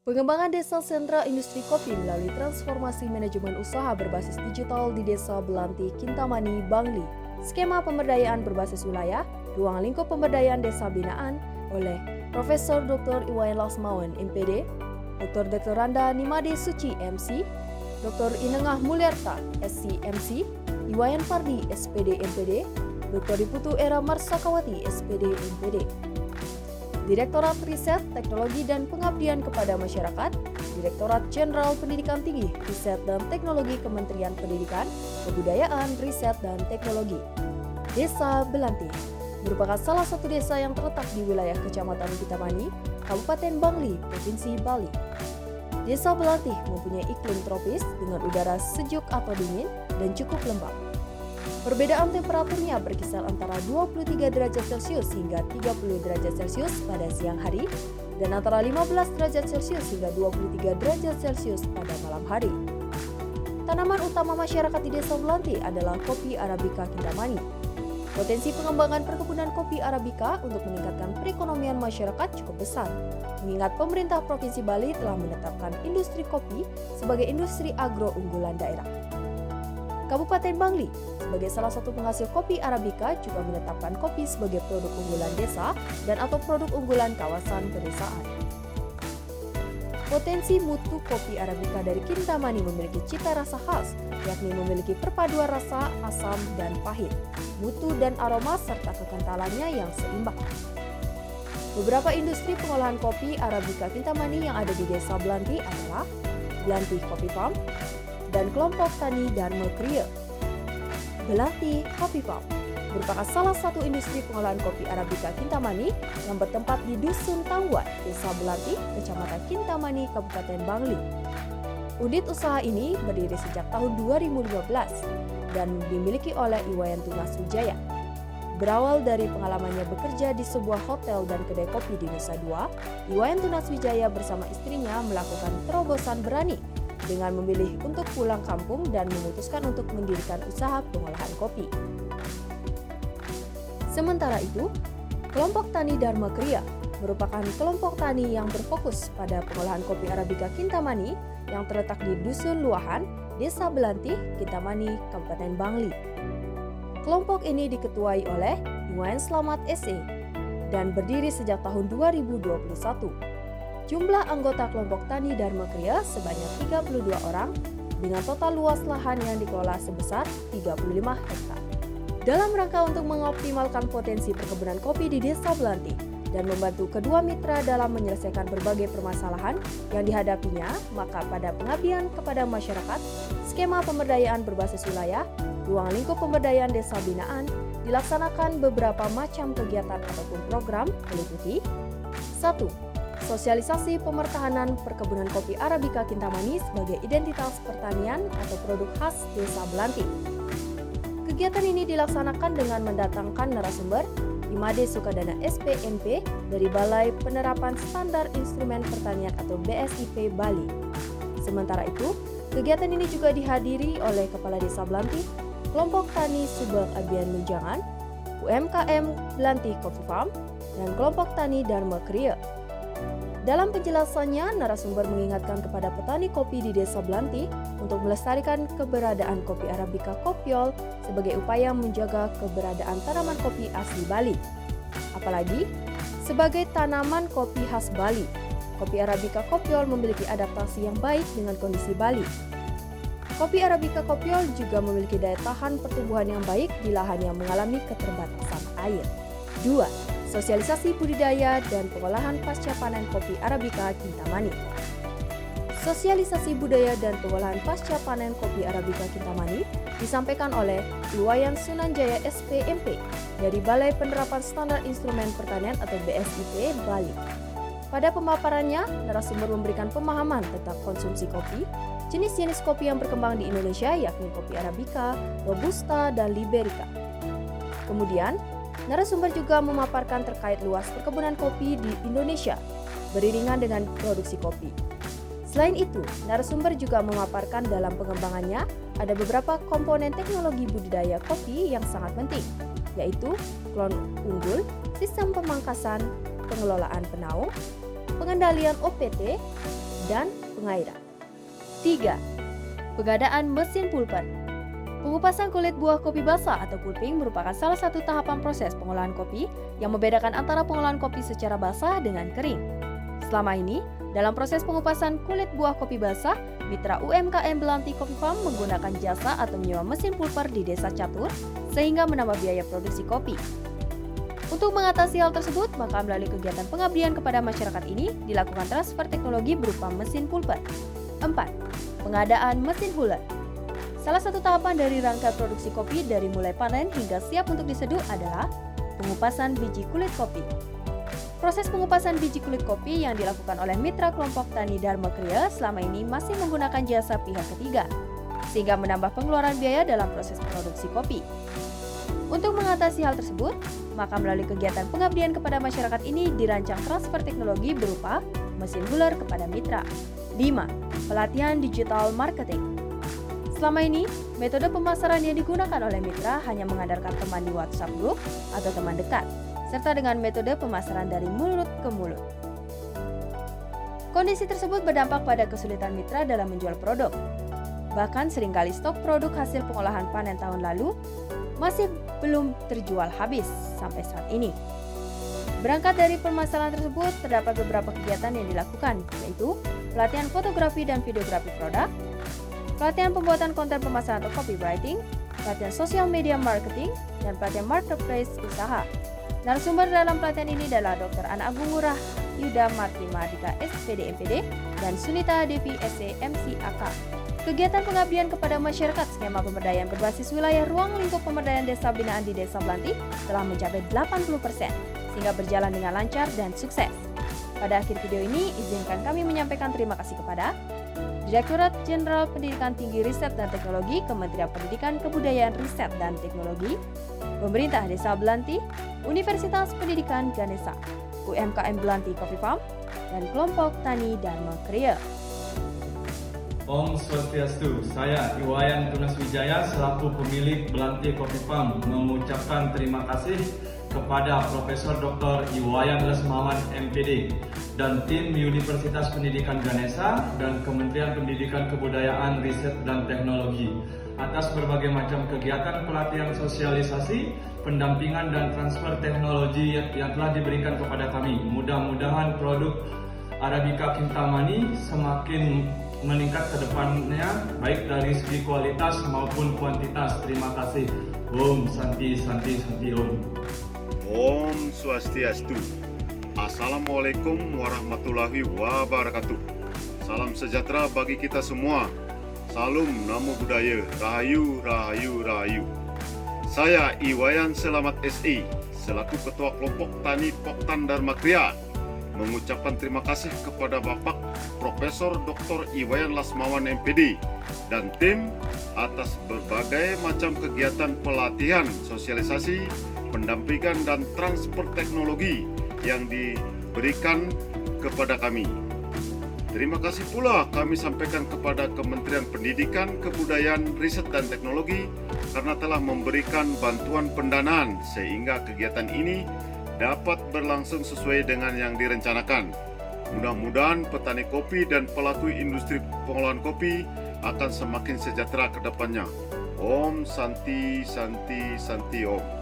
Pengembangan desa sentra industri kopi melalui transformasi manajemen usaha berbasis digital di Desa Belanti, Kintamani, Bangli. Skema pemberdayaan berbasis wilayah, ruang lingkup pemberdayaan desa binaan oleh Profesor Dr. Iwayan Lasmawan, MPD, Dr. Randa Nimade Suci, MC, Dr. Inengah Mulyarta, SC, MC, Iwayan Fardi, SPD, MPD, Dr. Diputu Era Marsakawati, SPD, MPD. Direktorat Riset, Teknologi dan Pengabdian kepada Masyarakat, Direktorat Jenderal Pendidikan Tinggi, Riset dan Teknologi Kementerian Pendidikan, Kebudayaan, Riset dan Teknologi. Desa Belanti merupakan salah satu desa yang terletak di wilayah Kecamatan Kintamani, Kabupaten Bangli, Provinsi Bali. Desa Belanti mempunyai iklim tropis dengan udara sejuk atau dingin dan cukup lembab. Perbedaan temperaturnya berkisar antara 23 derajat Celcius hingga 30 derajat Celcius pada siang hari dan antara 15 derajat Celcius hingga 23 derajat Celcius pada malam hari. Tanaman utama masyarakat di Desa Belanti adalah kopi Arabica Kintamani. Potensi pengembangan perkebunan kopi Arabica untuk meningkatkan perekonomian masyarakat cukup besar, mengingat pemerintah Provinsi Bali telah menetapkan industri kopi sebagai industri agro unggulan daerah. Kabupaten Bangli sebagai salah satu penghasil kopi Arabica juga menetapkan kopi sebagai produk unggulan desa dan atau produk unggulan kawasan pedesaan. Potensi mutu kopi Arabica dari Kintamani memiliki cita rasa khas, yakni memiliki perpaduan rasa asam dan pahit, mutu dan aroma serta kekentalannya yang seimbang. Beberapa industri pengolahan kopi Arabica Kintamani yang ada di Desa Belanti adalah Belanti Coffee Farm dan kelompok tani Dharma Kriya. Belanti Coffee Farm merupakan salah satu industri pengolahan kopi Arabica Kintamani yang bertempat di Dusun Tangguan, Desa Belanti, Kecamatan Kintamani, Kabupaten Bangli. Unit usaha ini berdiri sejak tahun 2015 dan dimiliki oleh Iwayan Tunaswijaya. Berawal dari pengalamannya bekerja di sebuah hotel dan kedai kopi di Nusa Dua, Iwayan Tunaswijaya bersama istrinya melakukan terobosan berani dengan memilih untuk pulang kampung dan memutuskan untuk mendirikan usaha pengolahan kopi. Sementara itu, kelompok tani Dharma Kriya merupakan kelompok tani yang berfokus pada pengolahan kopi Arabica Kintamani yang terletak di Dusun Luahan, Desa Belanti, Kintamani, Kabupaten Bangli. Kelompok ini diketuai oleh Iwayan Slamet SE dan berdiri sejak tahun 2021. Jumlah anggota kelompok tani Dharma Kriya sebanyak 32 orang dengan total luas lahan yang dikelola sebesar 35 hektar. Dalam rangka untuk mengoptimalkan potensi perkebunan kopi di Desa Belanti dan membantu kedua mitra dalam menyelesaikan berbagai permasalahan yang dihadapinya, maka pada pengabdian kepada masyarakat, skema pemberdayaan berbasis wilayah, ruang lingkup pemberdayaan desa binaan, dilaksanakan beberapa macam kegiatan ataupun program meliputi 1. Sosialisasi pemertahanan perkebunan kopi Arabica Kintamani sebagai identitas pertanian atau produk khas Desa Belanti. Kegiatan ini dilaksanakan dengan mendatangkan narasumber Imade Sukadana SPMP dari Balai Penerapan Standar Instrumen Pertanian atau BSIP Bali. Sementara itu, kegiatan ini juga dihadiri oleh Kepala Desa Belanti, kelompok tani Subak Abian Lunjangan, UMKM Belanti Coffee Farm, dan kelompok tani Dharma Kriya. Dalam penjelasannya, narasumber mengingatkan kepada petani kopi di Desa Belanti untuk melestarikan keberadaan kopi Arabica Kopiol sebagai upaya menjaga keberadaan tanaman kopi asli Bali. Apalagi, sebagai tanaman kopi khas Bali, kopi Arabica Kopiol memiliki adaptasi yang baik dengan kondisi Bali. Kopi Arabica Kopiol juga memiliki daya tahan pertumbuhan yang baik di lahan yang mengalami keterbatasan air. 2. Sosialisasi budidaya dan pengolahan pasca panen kopi Arabica Kintamani. Sosialisasi budaya dan pengolahan pasca panen kopi Arabica Kintamani disampaikan oleh Iwayan Sunanjaya SPMP dari Balai Penerapan Standar Instrumen Pertanian atau BSIP Bali. Pada pemaparannya, narasumber memberikan pemahaman tentang konsumsi kopi, jenis-jenis kopi yang berkembang di Indonesia yakni kopi Arabica, Robusta, dan Liberica. Kemudian, narasumber juga memaparkan terkait luas perkebunan kopi di Indonesia, beriringan dengan produksi kopi. Selain itu, narasumber juga memaparkan dalam pengembangannya ada beberapa komponen teknologi budidaya kopi yang sangat penting, yaitu klon unggul, sistem pemangkasan, pengelolaan penaung, pengendalian OPT, dan pengairan. 3. Pengadaan mesin pulper. Pengupasan kulit buah kopi basah atau pulping merupakan salah satu tahapan proses pengolahan kopi yang membedakan antara pengolahan kopi secara basah dengan kering. Selama ini, dalam proses pengupasan kulit buah kopi basah, mitra UMKM Belanti Coffee Farm menggunakan jasa atau menyewa mesin pulper di Desa Catur sehingga menambah biaya produksi kopi. Untuk mengatasi hal tersebut, maka melalui kegiatan pengabdian kepada masyarakat ini dilakukan transfer teknologi berupa mesin pulper. 4. Pengadaan mesin huller. Salah satu tahapan dari rangkaian produksi kopi dari mulai panen hingga siap untuk diseduh adalah pengupasan biji kulit kopi. Proses pengupasan biji kulit kopi yang dilakukan oleh mitra kelompok tani Dharma Kriya selama ini masih menggunakan jasa pihak ketiga, sehingga menambah pengeluaran biaya dalam proses produksi kopi. Untuk mengatasi hal tersebut, maka melalui kegiatan pengabdian kepada masyarakat ini dirancang transfer teknologi berupa mesin huller kepada mitra. 5. Pelatihan digital marketing. Selama ini, metode pemasaran yang digunakan oleh mitra hanya mengandalkan teman di WhatsApp group atau teman dekat, serta dengan metode pemasaran dari mulut ke mulut. Kondisi tersebut berdampak pada kesulitan mitra dalam menjual produk. Bahkan seringkali stok produk hasil pengolahan panen tahun lalu masih belum terjual habis sampai saat ini. Berangkat dari permasalahan tersebut, terdapat beberapa kegiatan yang dilakukan, yaitu pelatihan fotografi dan videografi produk, pelatihan pembuatan konten pemasaran atau copywriting, pelatihan social media marketing, dan pelatihan marketplace usaha. Narasumber dalam pelatihan ini adalah Dr. Ana Agung Ngurah Yuda Marti Mahardika SPD MPD dan Sunita Devi SC MCAK. Kegiatan pengabdian kepada masyarakat skema pemberdayaan berbasis wilayah ruang lingkup pemberdayaan desa binaan di Desa Belanti telah mencapai 80%, sehingga berjalan dengan lancar dan sukses. Pada akhir video ini, izinkan kami menyampaikan terima kasih kepada Direktorat Jenderal Pendidikan Tinggi Riset dan Teknologi Kementerian Pendidikan Kebudayaan Riset dan Teknologi, Pemerintah Desa Belanti, Universitas Pendidikan Ganesha, UMKM Belanti Coffee Farm, dan Kelompok Tani Dharma Kriya. Om Swastiastu, saya Iwayan Tunaswijaya selaku pemilik Belanti Coffee Farm mengucapkan terima kasih kepada Profesor Dr. Iwayan Lesmawan MPD dan tim Universitas Pendidikan Ganesha dan Kementerian Pendidikan Kebudayaan Riset dan Teknologi atas berbagai macam kegiatan pelatihan sosialisasi, pendampingan dan transfer teknologi yang telah diberikan kepada kami. Mudah-mudahan produk Arabica Kintamani semakin meningkat ke depannya, baik dari segi kualitas maupun kuantitas. Terima kasih. Om Santi Santi Santi Om. Om Swastiastu. Assalamualaikum warahmatullahi wabarakatuh. Salam sejahtera bagi kita semua. Salam Namo Buddhaya. Rahayu, Rahayu, Rahayu. Saya Iwayan Selamat SE selaku Ketua Kelompok Tani Poktan Dharma Kriya mengucapkan terima kasih kepada Bapak Profesor Dr. Iwayan Lesmawan MPD dan tim atas berbagai macam kegiatan pelatihan, sosialisasi, pendampingan dan transfer teknologi yang diberikan kepada kami. Terima kasih pula kami sampaikan kepada Kementerian Pendidikan, Kebudayaan, Riset dan Teknologi karena telah memberikan bantuan pendanaan sehingga kegiatan ini dapat berlangsung sesuai dengan yang direncanakan. Mudah-mudahan petani kopi dan pelaku industri pengolahan kopi akan semakin sejahtera ke depannya. Om Santi Santi Santi Om.